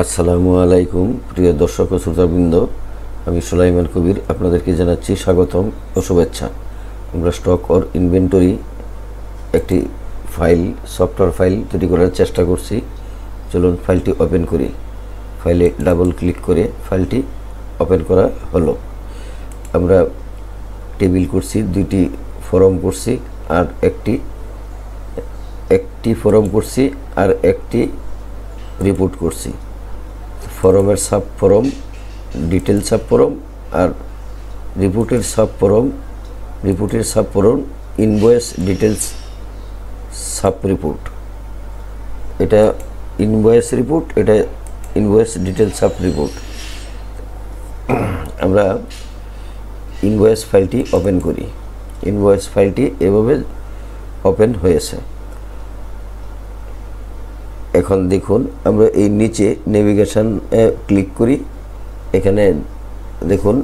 আসসালামু আলাইকুম প্রিয় দর্শক ও শ্রোতাবৃন্দ, আমি সুলাইমান কবির আপনাদেরকে জানাচ্ছি স্বাগতম ও শুভেচ্ছা। আমরা স্টক অর ইনভেন্টরি একটি সফটওয়্যার ফাইল তৈরি করার চেষ্টা করছি। চলুন ফাইলটি ওপেন করি। ফাইলে ডাবল ক্লিক করে ফাইলটি ওপেন করা হলো। আমরা টেবিল করছি, দুইটি ফরম করছি আর একটি ফরম করছি আর একটি রিপোর্ট করছি। ফরমের sub form, detail sub form আর রিপোর্টের sub form invoice details sub report. এটা ইনভয়েস রিপোর্ট, এটা ইনভয়েস ডিটেল সাব রিপোর্ট। আমরা ইনভয়েস ফাইলটি ওপেন করি। ইনভয়েস ফাইলটি এভাবে ওপেন হয়েছে। এখন দেখুন, আমরা এই নিচে নেভিগেশনে ক্লিক করি। এখানে দেখুন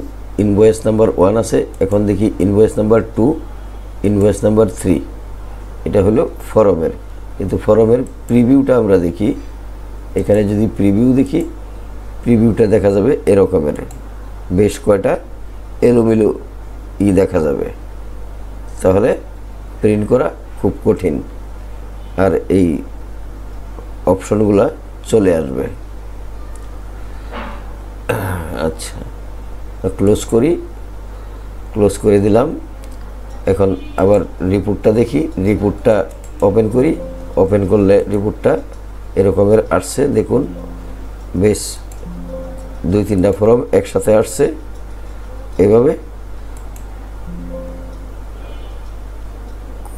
ইনভয়েস নাম্বার 1 আছে। এখন দেখি ইনভয়েস নাম্বার 2, ইনভয়েস নাম্বার 3। এটা হলো ফরমের, কিন্তু ফরমের প্রিভিউটা আমরা দেখি। এখানে যদি প্রিভিউ দেখি, প্রিভিউটা দেখা যাবে এরকমের, বেশ কয়টা এলোমেলো দেখা যাবে। তাহলে প্রিন্ট করা খুব কঠিন, আর এই অপশনগুলো চলে আসবে। আচ্ছা, ক্লোজ করে দিলাম। এখন আবার রিপোর্টটা দেখি। রিপোর্টটা ওপেন করি। ওপেন করলে রিপোর্টটা এরকমের আসছে। দেখুন, বেশ 2-3টা ফর্ম একসাথে আসছে। এভাবে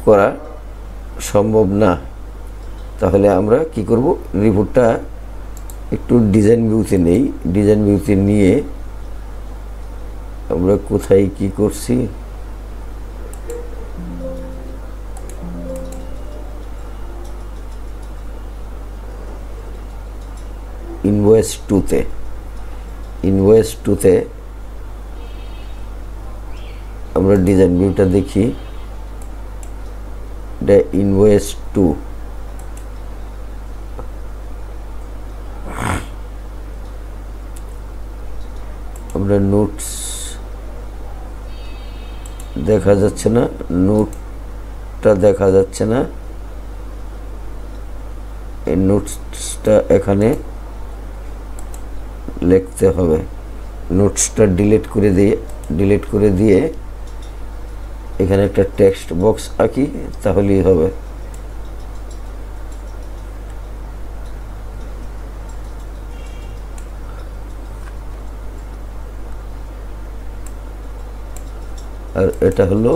করা সম্ভব না। তাহলে আমরা কি করব, রিপোর্টটা একটু ডিজাইন ভিউতে নেই। ডিজাইন ভিউতে নিয়ে আমরা কোথায় কি করছি, ইনভয়েস 2তে আমরা ডিজাইন ভিউটা দেখি। এটা ইনভয়েস 2। আমরা নোটস দেখা যাচ্ছে না, নোটটা দেখা যাচ্ছে না। এই নোটসটা এখানে লিখতে হবে। নোটসটা ডিলিট করে দিয়ে এখানে একটা টেক্সট বক্স আঁকি, তাহলেই হবে। আর এটা হলো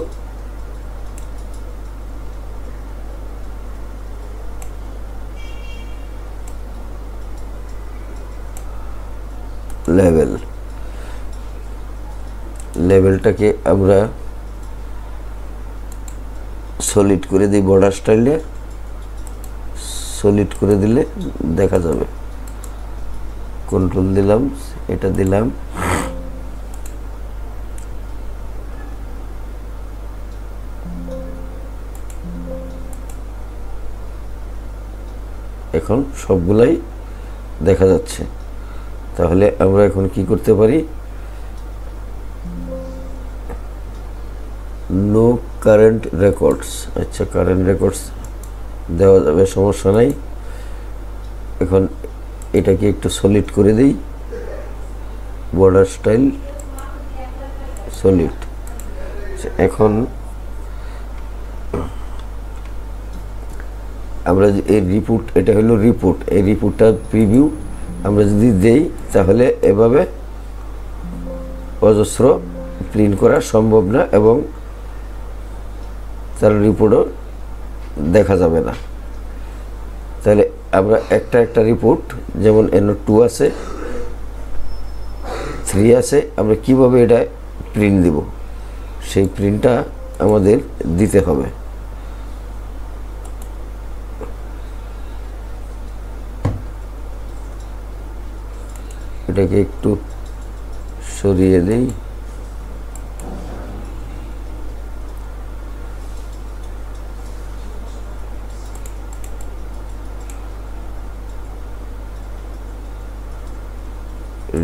লেভেলটাকে আমরা সলিড করে দিই। বর্ডার স্টাইলে সলিড করে দিলে দেখা যাবে। কন্ট্রোল দিলাম, এটা দিলাম। এখন সবগুলাই দেখা যাচ্ছে। তাহলে আমরা এখন কি করতে পারি, নো কারেন্ট রেকর্ডস। আচ্ছা, কারেন্ট রেকর্ডস দেওয়া যাবে, সমস্যা নাই। এখন এটাকে একটু সলিড করে দিই। Border style solid. এখন আমরা এই রিপোর্ট, এটা হলো রিপোর্ট, এই রিপোর্টটা প্রিভিউ আমরা যদি দেই, তাহলে এভাবে অজস্র প্রিন্ট করা সম্ভব না এবং তার রিপোর্টও দেখা যাবে না। তাহলে আমরা একটা রিপোর্ট, যেমন NO2 আছে, 3 আছে, আমরা কিভাবে এটা প্রিন্ট দিব, সেই প্রিন্টটা আমাদের দিতে হবে। এটাকে একটু সরিয়ে দেই।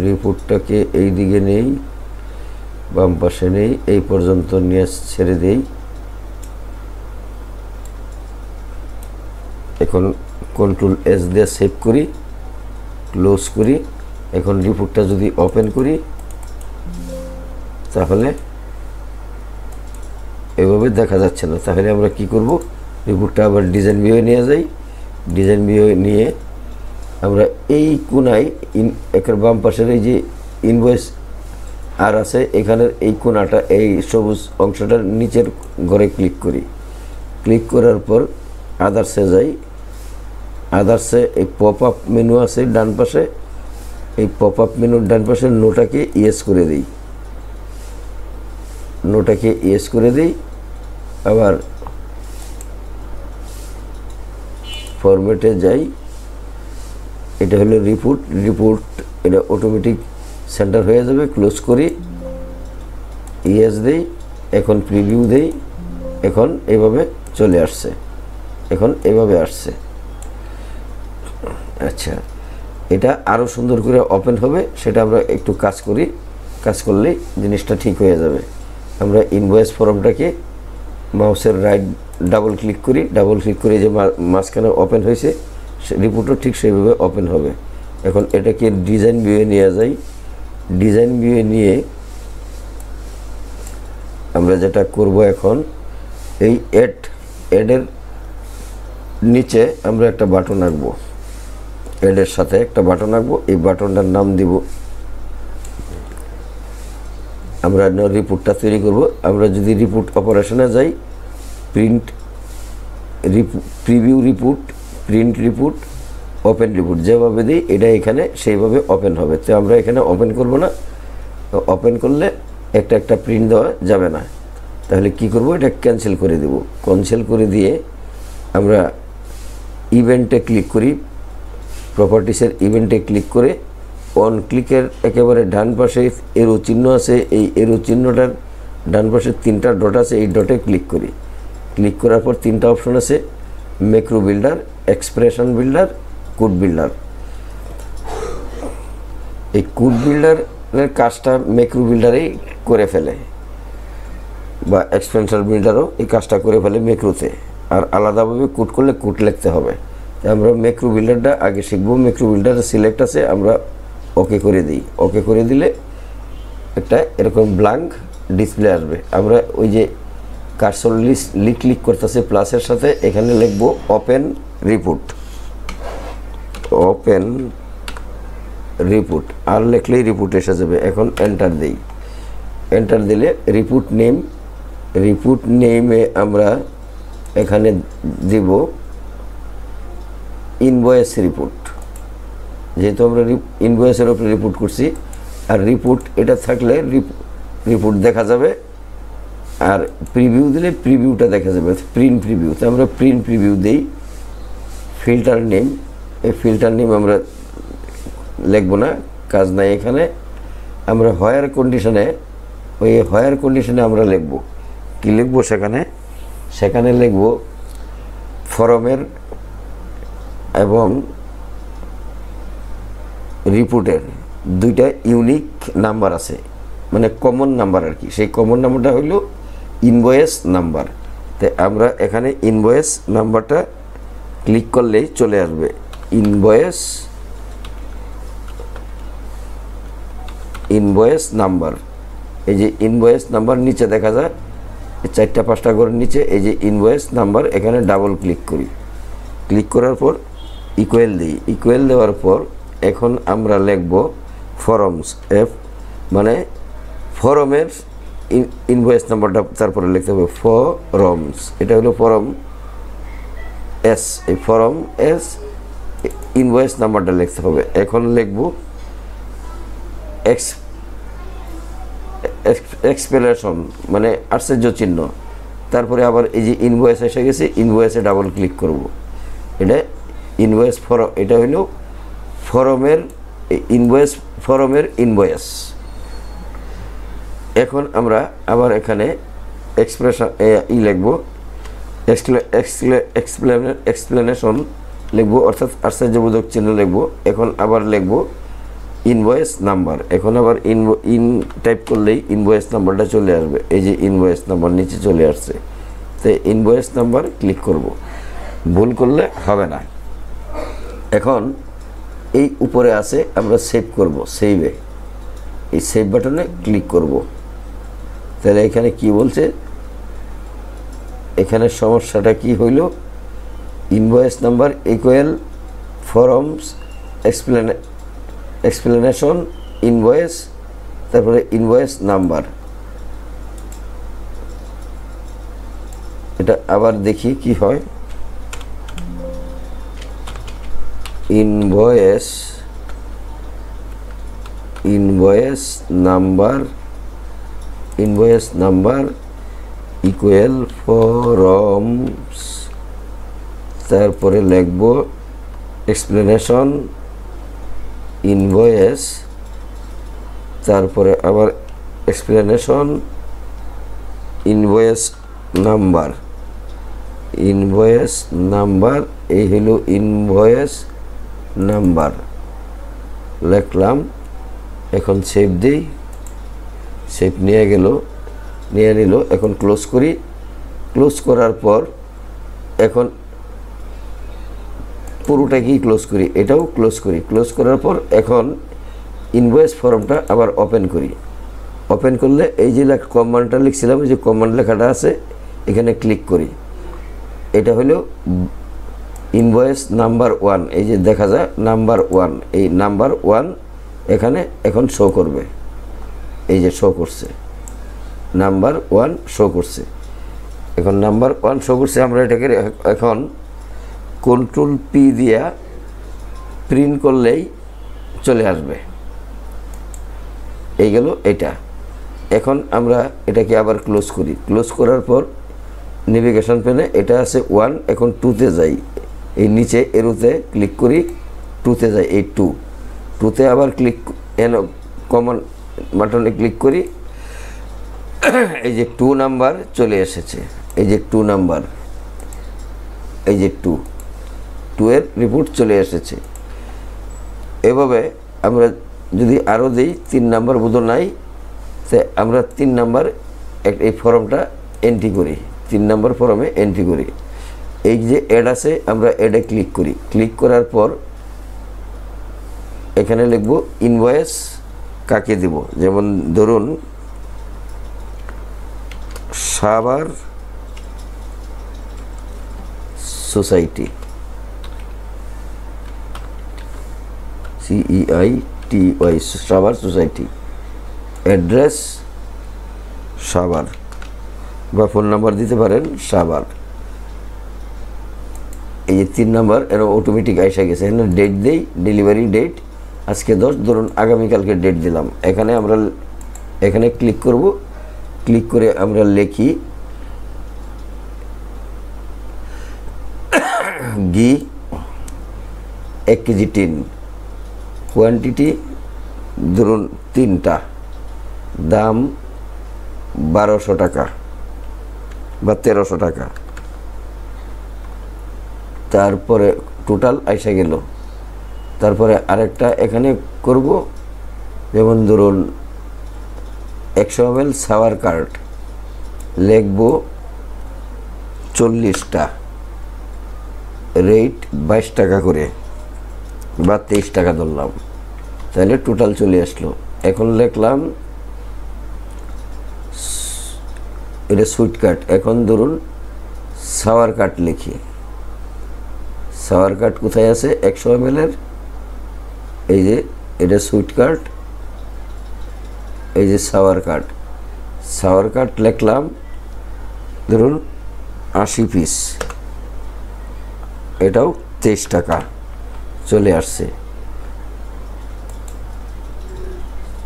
রিপোর্টটাকে এই দিকে নেই, বাম পাশে নেই, এই পর্যন্ত নিয়ে ছেড়ে দেই। এখন কন্ট্রোল এস দিয়ে সেভ করি, ক্লোজ করি। এখন রিপোর্টটা যদি ওপেন করি তাহলে এভাবে দেখা যাচ্ছে না। তাহলে আমরা কি করব, রিপোর্টটা আবার ডিজাইন ভিউয়ে নিয়ে যাই। ডিজাইন ভিউয়ে নিয়ে আমরা এই কোণায় একের বাম পাশের এই যে ইনভয়েস আর আছে, এখানের এই কোণাটা, এই সবুজ অংশটার নিচের ঘরে ক্লিক করি। ক্লিক করার পর আদার্সে যাই। আদার্সে এই পপ আপ মেনু আছে ডান পাশে, এই পপ আপ মেনুর ডান পাশে নোটাকে ইয়েস করে দিই। নোটাকে ইয়েস করে দিই। আবার ফরম্যাটে যাই। এটা হলো রিপোর্ট। এটা অটোমেটিক সেন্টার হয়ে যাবে। ক্লোজ করি, ইয়েস দেই। এখন প্রিভিউ দেই। এখন এভাবে চলে আসছে, এখন এভাবে আসছে। আচ্ছা, এটা আরও সুন্দর করে ওপেন হবে, সেটা আমরা একটু কাজ করি। কাজ করলেই জিনিসটা ঠিক হয়ে যাবে। আমরা ইনভয়েস ফর্মটাকে মাউসের রাইট ডাবল ক্লিক করি। ডাবল ক্লিক করে যে মাঝখানে ওপেন হয়েছে, রিপোর্টও ঠিক সেইভাবে ওপেন হবে। এখন এটাকে ডিজাইন ভিউয়ে নিয়ে যাই। ডিজাইন ভিউয়ে নিয়ে আমরা যেটা করব, এখন এই অ্যাডের নিচে আমরা একটা বাটন আঁকবো। অ্যাডের সাথে একটা বাটন আঁকবো। এই বাটনটার নাম দিব, আমরা রিপোর্টটা তৈরি করব। আমরা যদি রিপোর্ট অপারেশনে যাই, preview report, print report, open report যেভাবে দিই এটা এখানে সেইভাবে ওপেন হবে। তো আমরা এখানে ওপেন করব না, ওপেন করলে একটা প্রিন্ট দেওয়া যাবে না। তাহলে কি করব, এটা ক্যান্সেল করে দেব। ক্যান্সেল করে দিয়ে আমরা ইভেন্টে ক্লিক করি। প্রপার্টিসের ইভেন্টে ক্লিক করে অন ক্লিকের একেবারে ডান পাশে এরো চিহ্ন আছে, এই এরো চিহ্নটার ডান পাশে 3টা ডট আছে, এই ডটে ক্লিক করি। ক্লিক করার পর 3টা অপশন আছে, macro builder, expression builder, code builder. এই কোড বিল্ডারের কাজটা ম্যাক্রো বিল্ডারেই করে ফেলে, বা এক্সপেনশন বিল্ডারও এই কাজটা করে ফেলে ম্যাক্রোতে। আর আলাদাভাবে কোড করলে কোড লিখতে হবে। আমরা ম্যাক্রো বিল্ডারটা আগে শিখবো। ম্যাক্রো বিল্ডারের সিলেক্ট আছে, আমরা ওকে করে দিই। ওকে করে দিলে একটা এরকম ব্ল্যাঙ্ক ডিসপ্লে আসবে। আমরা ওই যে কার্সর ক্লিক করতেছে প্লাসের সাথে, এখানে লিখব ওপেন রিপোর্ট। ওপেন রিপোর্ট আর লিখলেই রিপোর্ট এসে যাবে। এখন এন্টার দিই। এন্টার দিলে রিপোর্ট নেমে আমরা এখানে দিব ইনভয়েস রিপোর্ট। যেহেতু আমরা ইনভয়েসের উপরে রিপোর্ট করছি, আর রিপোর্ট এটা থাকলে রিপোর্ট দেখা যাবে, আর প্রিভিউ দিলে প্রিভিউটা দেখা যাবে, প্রিন্ট প্রিভিউ। তো আমরা প্রিন্ট প্রিভিউ দিই। ফিল্টার নেম, এই ফিল্টার নেম আমরা লিখব না, কাজ নাই এখানে। আমরা হায়ার কন্ডিশনে, ওই হায়ার কন্ডিশনে আমরা লিখব, কি লিখব সেখানে লিখব ফরমের এবং রিপোর্টের 2টা ইউনিক নাম্বার আছে, মানে কমন নাম্বার আর কি। সেই কমন নাম্বারটা হলো ইনভয়েস নাম্বার। তাই আমরা এখানে ইনভয়েস নাম্বারটা ক্লিক করলেই চলে আসবে। ইনভয়েস নাম্বার, এই যে ইনভয়েস নাম্বার নিচে দেখা যায় 4টা-5টা ঘরের নিচে এই যে ইনভয়েস নাম্বার, এখানে ডাবল ক্লিক করি। ক্লিক করার পর ইকুয়াল দিই। ইকুয়াল দেওয়ার পর এখন আমরা লিখব ফরমস, মানে ফরমের ইনভয়েস নাম্বারটা তারপরে লিখতে হবে ফরমস। এটা হলো ফরম এস, এই ফরম এস ইনভয়েস নাম্বারটা লিখতে হবে। এখন লিখব এক্সপ্লেনেশন, মানে আশ্চর্য চিহ্ন। তারপরে আবার এই যে ইনভয়েস এসে গেছে, ইনভয়েসে ডাবল ক্লিক করব। এটা ইনভয়েস ফরম, এটা হলো ফরমের ইনভয়েস। এখন আমরা আবার এখানে এক্সপ্রেশন লিখব, এক্সপ্লেনেশন লিখব, অর্থাৎ আশ্চর্যবোধক চিহ্ন লিখব। এখন আবার লিখব ইনভয়েস নাম্বার। এখন আবার টাইপ করলেই ইনভয়েস নাম্বারটা চলে আসবে। এই যে ইনভয়েস নাম্বার নিচে চলে আসছে, তো ইনভয়েস নাম্বার ক্লিক করব, ভুল করলে হবে না। এখন এই উপরে আছে, আমরা সেভ করব, সেভে এই সেভ বাটনে ক্লিক করব। তাহলে এখানে কি বলছে, এখানে সমস্যাটা কি হইল, invoice number equal forms explanation invoice, তারপরে ইনভয়েস নাম্বার। এটা আবার দেখি কি হয়, ইনভয়েস নাম্বার ইকুয়াল ফরমস, তারপরে লিখব এক্সপ্লেনেশন ইনভয়েস, তারপরে আবার এক্সপ্লেনেশন ইনভয়েস নাম্বার। এই হলো ইনভয়েস নাম্বার, লিখলাম। এখন সেভ দিই, সেভ নিয়ে নিল। এখন ক্লোজ করি, ক্লোজ করার পর এখন পুরোটাকেই ক্লোজ করি, এটাও ক্লোজ করি। ক্লোজ করার পর এখন ইনভয়েস ফর্মটা আবার ওপেন করি। ওপেন করলে এই যে কমান্ডটা লিখছিলাম, এই যে কমান্ড লেখাটা আছে, এখানে ক্লিক করি। এটা হলো ইনভয়েস নাম্বার 1, এই যে দেখা যায় নাম্বার 1, এই নাম্বার 1 এখানে এখন শো করবে। এই যে শো করছে, নাম্বার 1 শো করছে। এখন নাম্বার 1 শো করছে, আমরা এটাকে এখন কন্ট্রোল পি দিয়া প্রিন্ট করলেই চলে আসবে। এই গেল এটা। এখন আমরা এটাকে আবার ক্লোজ করি। ক্লোজ করার পর নেভিগেশন পেনে এটা আছে 1, এখন 2তে যাই, এই নিচে এরোতে ক্লিক করি, 2তে যাই, এই 2তে আবার ক্লিক, কমন বাটনে ক্লিক করি। এই যে 2 নাম্বার চলে এসেছে, এই যে 2 নাম্বার, এই যে 2 এর রিপোর্ট চলে এসেছে। এভাবে আমরা যদি আরও দিই, 3 নাম্বার বোধ নাই, তো আমরা 3 নাম্বার এই ফর্মটা এন্ট্রি করি, 3 নাম্বার ফর্মে এন্ট্রি করি। এই যে অ্যাড আছে, আমরা অ্যাডে ক্লিক করি। ক্লিক করার পর এখানে লিখব ইনভয়েস কাকে দেব, যেমন ধরুন Savar society, CEITY, Savar society, address Savar, বা ফোন নাম্বার দিতে পারেন সাভার। এই যে 3 নাম্বার এরকম অটোমেটিক আইসা গেছে। এখানে ডেট দেই, ডেলিভারি ডেট আজকে 10, ধরুন আগামীকালকে ডেট দিলাম। এখানে ক্লিক করব, ক্লিক করে আমরা লিখি ঘি 1 কেজি টিন, কোয়ান্টিটি ধরুন 3টা, দাম 1200 টাকা বা 1300 টাকা। তারপরে টোটাল আইসা গেল। তারপরে আরেকটা এখানে করব, যেমন ধরুন 100 ml সাওয়ার কার্ড, লিখব 40টা, রেট 22 টাকা করে বা 23 টাকা ধরলাম, তাহলে টোটাল চলে আসলো। এখন লিখলাম এটা সুইট কার্ড, এখন ধরুন সাওয়ার কার্ড লিখি। সাওয়ার কার্ড কোথায় আছে, 100 ml এর, এই যে এটা সুইট কার্ড, এই যে সাওয়ার কার্ড লিখলাম ধরুন 80 পিস, এটাও 23 টাকা চলে আসছে,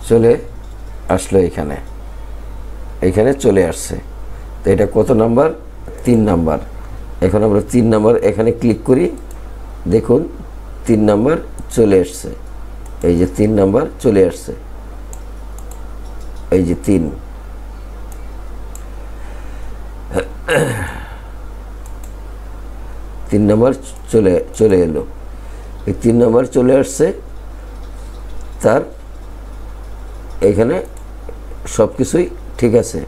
চলে আসলো এখানে চলে আসছে। তো এটা কত নাম্বার, 3 নাম্বার। এখন আমরা 3 নাম্বার এখানে ক্লিক করি, দেখুন 3 নাম্বার চলে আসছে, এই যে 3 নাম্বার চলে আসছে, এই যে 3 নাম্বার চলে এলো। এই 3 নাম্বার চলে আসছে। তার এখানে সব কিছুই ঠিক আছে।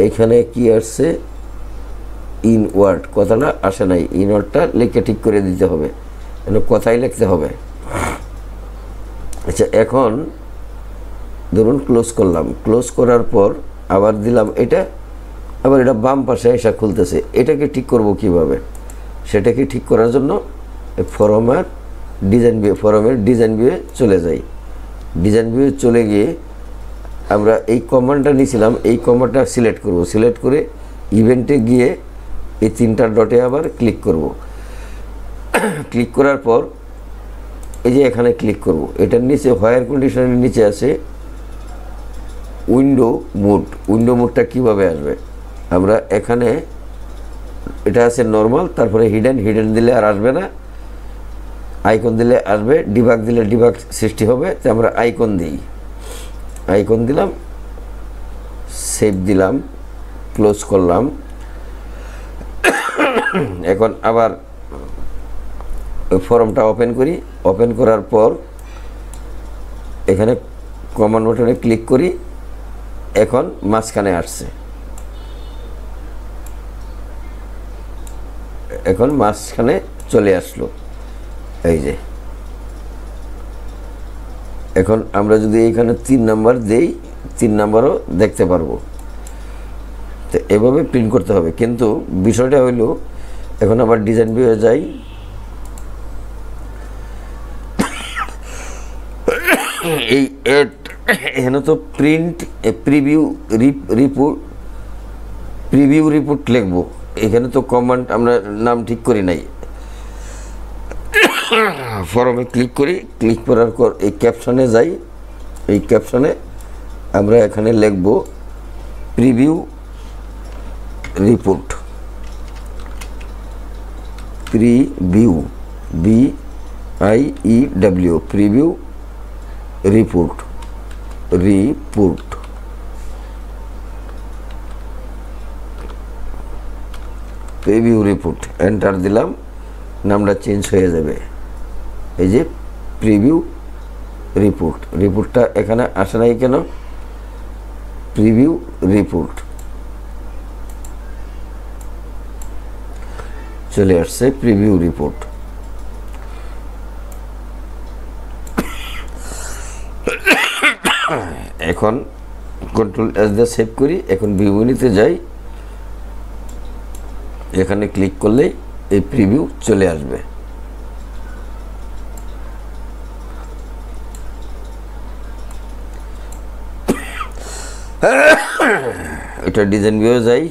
এইখানে কি আসছে, ইনওয়ার্ড কথাটা আসে নাই, ইনওয়ার্ডটা লিখে ঠিক করে দিতে হবে, কথাই লিখতে হবে। আচ্ছা, এখন ধরুন ক্লোজ করলাম, ক্লোজ করার পর আবার দিলাম এটা, আবার এটা বাম পাশে এসে খুলতেছে। এটাকে ঠিক করব কিভাবে? সেটাকে ঠিক করার জন্য ফরমের ডিজাইন ভিউয়ে চলে যাই। ডিজাইন ভিউয়ে চলে গিয়ে আমরা এই কমান্ডটা নিয়েছিলাম, এই কমান্ডটা সিলেক্ট করব। সিলেক্ট করে ইভেন্টে গিয়ে এই 3টা ডটে আবার ক্লিক করব। ক্লিক করার পর এই যে এখানে ক্লিক করব। এটার নিচে হোয়ার কন্ডিশনের নিচে আছে উইন্ডো মোড। উইন্ডো মোডটা কীভাবে আসবে? আমরা এখানে এটা আছে নর্মাল, তারপরে হিডেন দিলে আর আসবে না, আইকন দিলে আসবে, ডিবাগ দিলে ডিবাগ সৃষ্টি হবে। তো আমরা আইকন দিই, আইকন দিলাম, সেভ দিলাম, ক্লোজ করলাম। এখন আবার ওই ফর্মটা ওপেন করি। ওপেন করার পর এখানে কমান্ড বাটনে ক্লিক করি। এখন মাঝখানে আসছে, এখন মাঝখানে চলে আসলো। এই যে এখন আমরা যদি এখানে 3 নাম্বার দেই, 3 নাম্বারও দেখতে পারবো। তো এভাবে প্রিন্ট করতে হবে। কিন্তু বিষয়টা হইল, এখন আবার ডিজাইন ভিউয়ে যাই। এই এখানে তো প্রিভিউ রিপোর্ট লিখবো। এখানে তো কমান্ড আমরা নাম ঠিক করি নাই। ফরমে ক্লিক করি, ক্লিক করার পর এই ক্যাপশনে যাই। এই ক্যাপশনে আমরা এখানে লিখব preview report. Preview BIEW preview report preview report enter দিলাম, নামটা চেঞ্জ হয়ে যাবে। এই যে প্রিভিউ রিপোর্টটা এখানে আসে নাই কেন? প্রিভিউ রিপোর্ট চলে আসছে, প্রিভিউ রিপোর্ট। এখন কন্ট্রোল S দিয়ে সেভ করি। এখন ভিউনিতে যাই, এখানে ক্লিক করলেই এই প্রিভিউ চলে আসবে। এটা ডিজাইন ভিউয়ে যাই।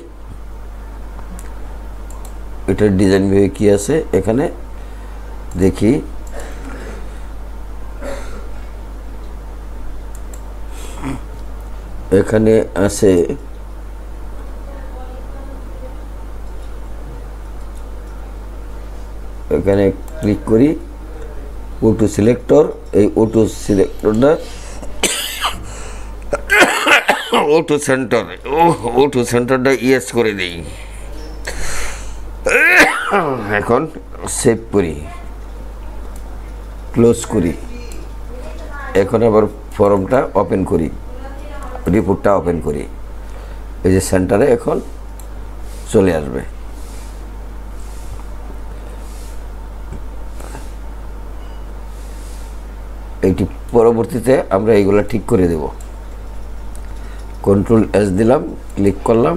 এটার ডিজাইন ভিউয়ে কি আছে এখানে দেখি। এখানে আছে এখানে ক্লিক করি, অটো সিলেক্টর। এই অটো সিলেক্টরটা অটো সেন্টারটা ইয়েস করে দিই। এখন সেভ করি, ক্লোজ করি। এখন আবার ফর্মটা ওপেন করি, রিপোর্টটা ওপেন করি। এই যে সেন্টারে এখন চলে আসবে। এইটি পরবর্তীতে আমরা এইগুলা ঠিক করে দেব। কন্ট্রোল S দিলাম, ক্লিক করলাম,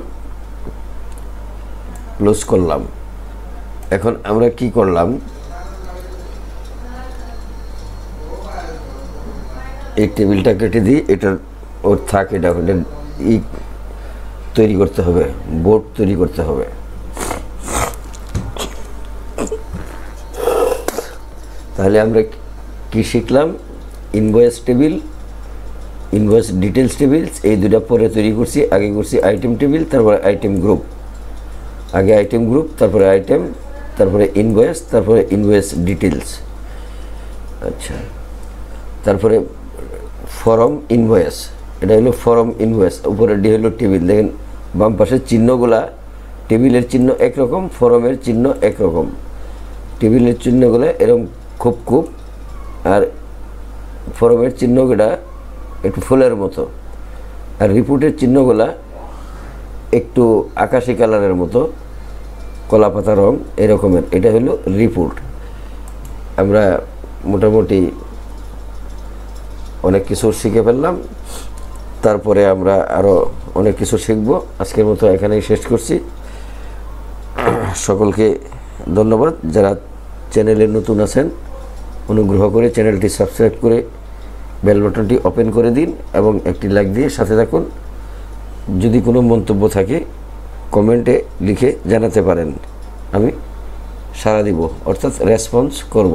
ক্লোজ করলাম। এখন আমরা কি করলাম, এই টেবিলটা কেটে দিই। এটার ওর থাক, এটা তৈরি করতে হবে, বোর্ড তৈরি করতে হবে। তাহলে আমরা কি শিখলাম? Invoice table, invoice details tables, এই দুটা পরে তৈরি করছি। আগে করছি আইটেম টেবিল, তারপরে আইটেম গ্রুপ। আগে আইটেম গ্রুপ, তারপরে আইটেম, তারপরে ইনভয়েস, তারপরে ইনভয়েস ডিটেলস। আচ্ছা, তারপরে ফরম ইনভয়েস, এটা হলো ফরম ইনভয়েস। উপরে ডি হলো টেবিল। দেখেন বাম পাশের চিহ্নগুলা, টেবিলের চিহ্ন একরকম, ফরমের চিহ্ন একরকম। টেবিলের চিহ্নগুলো এরকম খুব, আর ফরমের চিহ্নগুলা একটু ফুলের মতো, আর রিপোর্টের চিহ্নগুলা একটু আকাশি কালারের মতো, কলা পাতা রং এরকমের। এটা হলো রিপোর্ট। আমরা মোটামুটি অনেক কিছু শিখে ফেললাম, তারপরে আমরা আরও অনেক কিছু শিখব। আজকের মতো এখানেই শেষ করছি। সকলকে ধন্যবাদ। যারা চ্যানেলে নতুন আছেন অনুগ্রহ করে চ্যানেলটি সাবস্ক্রাইব করে বেল বাটনটি ওপেন করে দিন এবং একটি লাইক দিয়ে সাথে থাকুন। যদি কোনো মন্তব্য থাকে কমেন্টে লিখে জানাতে পারেন, আমি সাড়া দিব, অর্থাৎ রেসপন্স করব।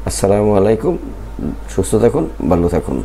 আসসালামু আলাইকুম। সুস্থ থাকুন, ভালো থাকুন।